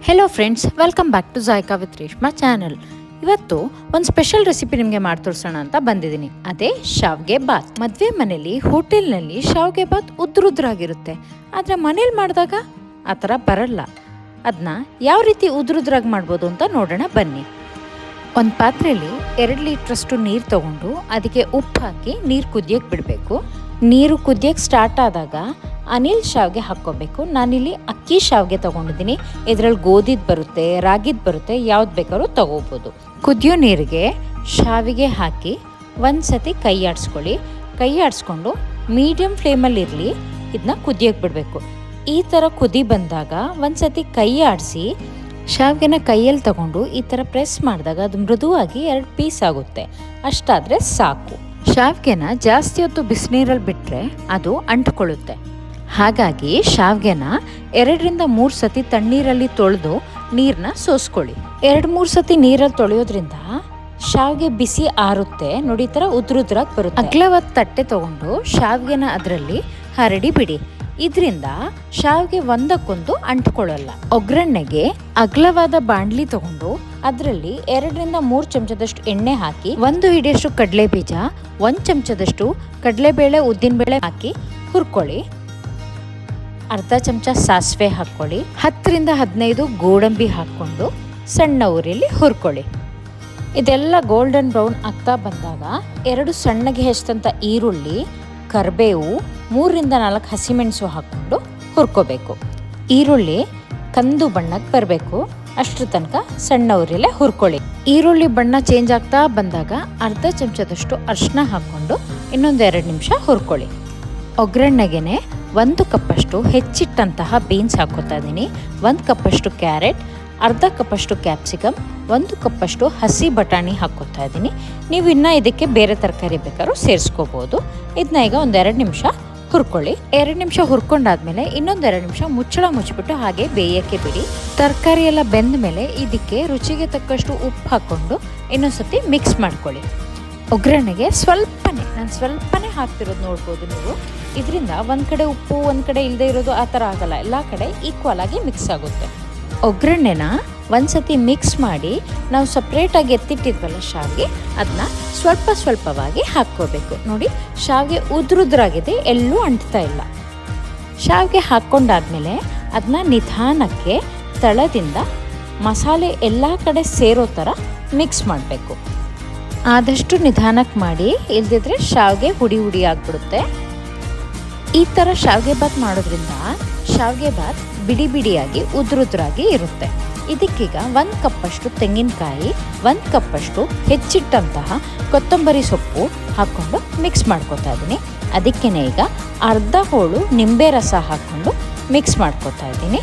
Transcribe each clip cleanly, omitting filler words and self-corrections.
Hello friends, welcome back to Zaika with Reshma channel. ಇವತ್ತು ಒಂದು special recipe ನಿಮಗೆ ಮಾಡಿ ತೋರಿಸೋಣ ಅಂತ ಬಂದಿದ್ದೀನಿ. ಅದೇ ಶಾವ್ಗೆ ಬಾತ್. ಮದುವೆ ಮನೇಲಿ ಹೋಟೆಲ್ನಲ್ಲಿ ಶಾವ್ಗೆ ಬಾತ್ ಉದ್ರುದ್ರಾಗಿರುತ್ತೆ, ಆದರೆ ಮನೇಲಿ ಮಾಡಿದಾಗ ಆ ಥರ ಬರಲ್ಲ. ಅದನ್ನ ಯಾವ ರೀತಿ ಉದ್ರುದ್ರಾಗಿ ಮಾಡ್ಬೋದು ಅಂತ ನೋಡೋಣ ಬನ್ನಿ. ಒಂದು ಪಾತ್ರೆಯಲ್ಲಿ 2 ಲೀಟ್ರಷ್ಟು ನೀರು ತೊಗೊಂಡು ಅದಕ್ಕೆ ಉಪ್ಪು ಹಾಕಿ ನೀರು ಕುದಿಯೋಕ್ಕೆ ಬಿಡಬೇಕು. ನೀರು ಕುದಿಯೋಕ್ಕೆ ಸ್ಟಾರ್ಟ್ ಆದಾಗ ಅನಿಲ್ ಶಾವ್ಗೆ ಹಾಕ್ಕೋಬೇಕು. ನಾನಿಲ್ಲಿ ಅಕ್ಕಿ ಶಾವ್ಗೆ ತೊಗೊಂಡಿದ್ದೀನಿ. ಇದರಲ್ಲಿ ಗೋಧಿದು ಬರುತ್ತೆ, ರಾಗಿದು ಬರುತ್ತೆ, ಯಾವ್ದು ಬೇಕಾದ್ರೂ ತೊಗೋಬೋದು. ಕುದಿಯೋ ನೀರಿಗೆ ಶಾವಿಗೆ ಹಾಕಿ ಒಂದು ಸತಿ ಕೈ ಆಡಿಸ್ಕೊಳ್ಳಿ. ಕೈ ಆಡಿಸ್ಕೊಂಡು ಮೀಡಿಯಮ್ ಫ್ಲೇಮಲ್ಲಿ ಇರಲಿ, ಇದನ್ನ ಕುದಿಯೋಕ್ಕೆ ಬಿಡಬೇಕು. ಈ ಥರ ಕುದಿ ಬಂದಾಗ ಒಂದು ಸತಿ ಕೈ ಆಡಿಸಿ ಶಾವಿಗೆನ ಕೈಯಲ್ಲಿ ತಗೊಂಡು ಈ ಥರ ಪ್ರೆಸ್ ಮಾಡಿದಾಗ ಅದು ಮೃದುವಾಗಿ 2 ಪೀಸ್ ಆಗುತ್ತೆ. ಅಷ್ಟಾದರೆ ಸಾಕು. ಶಾವಿಗೆನ ಜಾಸ್ತಿ ಹೊತ್ತು ಬಿಸಿನೀರಲ್ಲಿ ಬಿಟ್ಟರೆ ಅದು ಅಂಟ್ಕೊಳ್ಳುತ್ತೆ. ಹಾಗಾಗಿ ಶಾವಿಗೆನ 2-3 ಸತಿ ತಣ್ಣೀರಲ್ಲಿ ತೊಳೆದು ನೀರನ್ನ ಸೋಸ್ಕೊಳ್ಳಿ. 2-3 ಸತಿ ನೀರಲ್ಲಿ ತೊಳೆಯೋದ್ರಿಂದ ಶಾವಿಗೆ ಬಿಸಿ ಆರುತ್ತೆ. ನೋಡಿ, ಈ ಥರ ಉದ್ರುದ್ರಾಗಿ ಬರುತ್ತೆ. ಅಗಲವಾದ ತಟ್ಟೆ ತಗೊಂಡು ಶಾವಿಗೆನ ಅದರಲ್ಲಿ ಹರಡಿ ಬಿಡಿ. ಇದರಿಂದ ಶಾವಿಗೆ ಒಂದಕ್ಕೊಂದು ಅಂಟ್ಕೊಳ್ಳಲ್ಲ. ಒಗ್ಗರಣೆಗೆ ಅಗಲವಾದ ಬಾಣಲಿ ತಗೊಂಡು ಅದರಲ್ಲಿ 2-3 ಚಮಚದಷ್ಟು ಎಣ್ಣೆ ಹಾಕಿ 1 ಹಿಡಿಯಷ್ಟು ಕಡಲೆ ಬೀಜ, 1 ಚಮಚದಷ್ಟು ಕಡಲೆಬೇಳೆ ಉದ್ದಿನಬೇಳೆ ಹಾಕಿ ಹುರ್ಕೊಳ್ಳಿ. ಅರ್ಧ ಚಮಚ ಸಾಸಿವೆ ಹಾಕ್ಕೊಳ್ಳಿ. 10-15 ಗೋಡಂಬಿ ಹಾಕ್ಕೊಂಡು ಸಣ್ಣ ಉರಿಯಲ್ಲಿ ಹುರ್ಕೊಳ್ಳಿ. ಇದೆಲ್ಲ ಗೋಲ್ಡನ್ ಬ್ರೌನ್ ಆಗ್ತಾ ಬಂದಾಗ 2 ಸಣ್ಣಗೆ ಹೆಚ್ಚಂತ ಈರುಳ್ಳಿ, ಕರಿಬೇವು, 3-4 ಹಸಿಮೆಣಸು ಹಾಕ್ಕೊಂಡು ಹುರ್ಕೋಬೇಕು. ಈರುಳ್ಳಿ ಕಂದು ಬಣ್ಣಕ್ಕೆ ಬರಬೇಕು, ಅಷ್ಟರ ತನಕ ಸಣ್ಣ ಉರಿಯಲ್ಲೇ ಹುರ್ಕೊಳ್ಳಿ. ಈರುಳ್ಳಿ ಬಣ್ಣ ಚೇಂಜ್ ಆಗ್ತಾ ಬಂದಾಗ ಅರ್ಧ ಚಮಚದಷ್ಟು ಅರಿಶಿನ ಹಾಕ್ಕೊಂಡು ಇನ್ನೊಂದು 2 ನಿಮಿಷ ಹುರ್ಕೊಳ್ಳಿ. ಒಗ್ಗರಣೆಗೆ 1 ಕಪ್ಪಷ್ಟು ಹೆಚ್ಚಿಟ್ಟಂತಹ ಬೀನ್ಸ್ ಹಾಕ್ಕೋತಾ ಇದ್ದೀನಿ, 1 ಕಪ್ಪಷ್ಟು ಕ್ಯಾರೆಟ್, ಅರ್ಧ ಕಪ್ಪಷ್ಟು ಕ್ಯಾಪ್ಸಿಕಮ್, 1 ಕಪ್ಪಷ್ಟು ಹಸಿ ಬಟಾಣಿ ಹಾಕ್ಕೋತಾ ಇದ್ದೀನಿ. ನೀವು ಇನ್ನೂ ಇದಕ್ಕೆ ಬೇರೆ ತರಕಾರಿ ಬೇಕಾದ್ರೂ ಸೇರಿಸ್ಕೋಬೋದು. ಇದನ್ನ ಈಗ 1-2 ನಿಮಿಷ ಹುರ್ಕೊಳ್ಳಿ. 2 ನಿಮಿಷ ಹುರ್ಕೊಂಡಾದ್ಮೇಲೆ ಇನ್ನೊಂದು 2 ನಿಮಿಷ ಮುಚ್ಚಳ ಮುಚ್ಚಿಬಿಟ್ಟು ಹಾಗೆ ಬೇಯಕ್ಕೆ ಬಿಡಿ. ತರಕಾರಿ ಎಲ್ಲ ಬೆಂದ ಮೇಲೆ ಇದಕ್ಕೆ ರುಚಿಗೆ ತಕ್ಕಷ್ಟು ಉಪ್ಪು ಹಾಕ್ಕೊಂಡು ಇನ್ನೊಂದ್ಸತಿ ಮಿಕ್ಸ್ ಮಾಡ್ಕೊಳ್ಳಿ. ಒಗ್ಗರಣೆಗೆ ನಾನು ಸ್ವಲ್ಪನೇ ಹಾಕ್ತಿರೋದು ನೋಡ್ಬೋದು ನೀವು. ಇದರಿಂದ ಒಂದು ಕಡೆ ಉಪ್ಪು ಒಂದು ಕಡೆ ಇಲ್ಲದೆ ಇರೋದು ಆ ಥರ ಆಗಲ್ಲ, ಎಲ್ಲ ಕಡೆ ಈಕ್ವಲ್ ಆಗಿ ಮಿಕ್ಸ್ ಆಗುತ್ತೆ. ಒಗ್ಗರಣೆನ ಒಂದ್ಸತಿ ಮಿಕ್ಸ್ ಮಾಡಿ ನಾವು ಸಪ್ರೇಟಾಗಿ ಎತ್ತಿಟ್ಟಿದ್ವಲ್ಲ ಶಾವಿಗೆ, ಅದನ್ನ ಸ್ವಲ್ಪವಾಗಿ ಹಾಕ್ಕೋಬೇಕು. ನೋಡಿ, ಶಾವಿಗೆ ಉದ್ರುದ್ರಾಗಿದೆ, ಎಲ್ಲೂ ಅಂಟ್ತಾ ಇಲ್ಲ. ಶಾವಿಗೆ ಹಾಕ್ಕೊಂಡಾದ್ಮೇಲೆ ಅದನ್ನ ನಿಧಾನಕ್ಕೆ ತಳದಿಂದ ಮಸಾಲೆ ಎಲ್ಲ ಕಡೆ ಸೇರೋ ಥರ ಮಿಕ್ಸ್ ಮಾಡಬೇಕು. ಆದಷ್ಟು ನಿಧಾನಕ್ಕೆ ಮಾಡಿ, ಇಲ್ದಿದ್ರೆ ಶಾವಿಗೆ ಹುಡಿ ಆಗಿಬಿಡುತ್ತೆ. ಈ ಥರ ಶಾವಿಗೆ ಬಾತ್ ಮಾಡೋದ್ರಿಂದ ಶಾವಿಗೆ ಬಾತ್ ಬಿಡಿಯಾಗಿ ಉದ್ರುದ್ರಾಗಿ ಇರುತ್ತೆ. ಇದಕ್ಕೀಗ 1 ಕಪ್ಪಷ್ಟು ತೆಂಗಿನಕಾಯಿ, 1 ಕಪ್ಪಷ್ಟು ಹೆಚ್ಚಿಟ್ಟಂತಹ ಕೊತ್ತಂಬರಿ ಸೊಪ್ಪು ಹಾಕ್ಕೊಂಡು ಮಿಕ್ಸ್ ಮಾಡ್ಕೊತಾ ಇದ್ದೀನಿ. ಅದಕ್ಕೇ ಈಗ ಅರ್ಧ ಹೋಳು ನಿಂಬೆ ರಸ ಹಾಕ್ಕೊಂಡು ಮಿಕ್ಸ್ ಮಾಡ್ಕೊತಾ ಇದ್ದೀನಿ.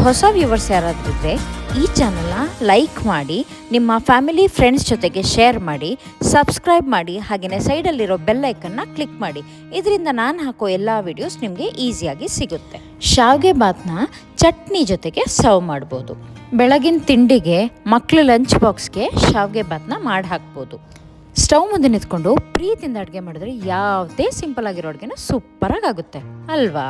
ಹೊಸ ವ್ಯೂವರ್ಸ್ ಯಾರಾದರೂ ಇದ್ದರೆ ಈ ಚಾನಲ್ನ ಲೈಕ್ ಮಾಡಿ, ನಿಮ್ಮ ಫ್ಯಾಮಿಲಿ ಫ್ರೆಂಡ್ಸ್ ಜೊತೆಗೆ ಶೇರ್ ಮಾಡಿ, ಸಬ್ಸ್ಕ್ರೈಬ್ ಮಾಡಿ, ಹಾಗೆಯೇ ಸೈಡಲ್ಲಿರೋ ಬೆಲ್ ಐಕನ್ನ ಕ್ಲಿಕ್ ಮಾಡಿ. ಇದರಿಂದ ನಾನು ಹಾಕೋ ಎಲ್ಲ ವಿಡಿಯೋಸ್ ನಿಮಗೆ ಈಸಿಯಾಗಿ ಸಿಗುತ್ತೆ. ಶಾವಿಗೆ ಬಾತ್ನ ಚಟ್ನಿ ಜೊತೆಗೆ ಸರ್ವ್ ಮಾಡ್ಬೋದು. ಬೆಳಗಿನ ತಿಂಡಿಗೆ, ಮಕ್ಕಳ ಲಂಚ್ ಬಾಕ್ಸ್ಗೆ ಶಾವಿಗೆ ಬಾತ್ನ ಮಾಡಿ ಹಾಕ್ಬೋದು. ಸ್ಟವ್ ಮುಂದೆ ನಿಂತ್ಕೊಂಡು ಪ್ರೀತಿಯಿಂದ ಅಡುಗೆ ಮಾಡಿದ್ರೆ ಯಾವುದೇ ಸಿಂಪಲ್ ಆಗಿರೋ ಅಡುಗೆನ ಸೂಪರಾಗಿ ಆಗುತ್ತೆ ಅಲ್ವಾ?